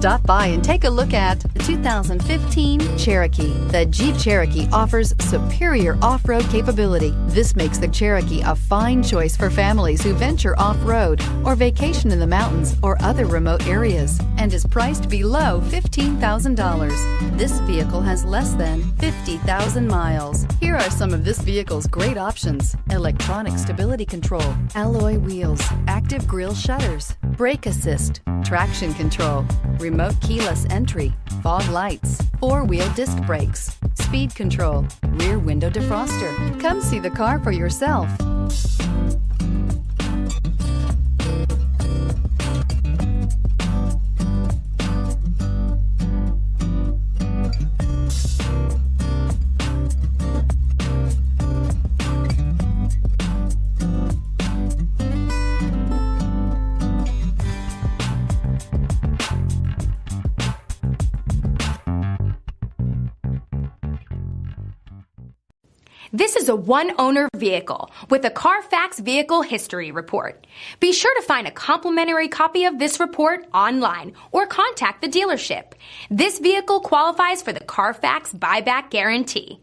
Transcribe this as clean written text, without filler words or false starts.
Stop by and take a look at the 2015 Cherokee. The Jeep Cherokee offers superior off-road capability. This makes the Cherokee a fine choice for families who venture off-road or vacation in the mountains or other remote areas, and is priced below $15,000. This vehicle has less than 50,000 miles. Here are some of this vehicle's great options: electronic stability control, alloy wheels, active grille shutters, brake assist, traction control, remote keyless entry, fog lights, four-wheel disc brakes, speed control, rear window defroster. Come see the car for yourself. This is a one-owner vehicle with a CARFAX Vehicle History Report. Be sure to find a complimentary copy of this report online or contact the dealership. This vehicle qualifies for the CARFAX Buyback Guarantee.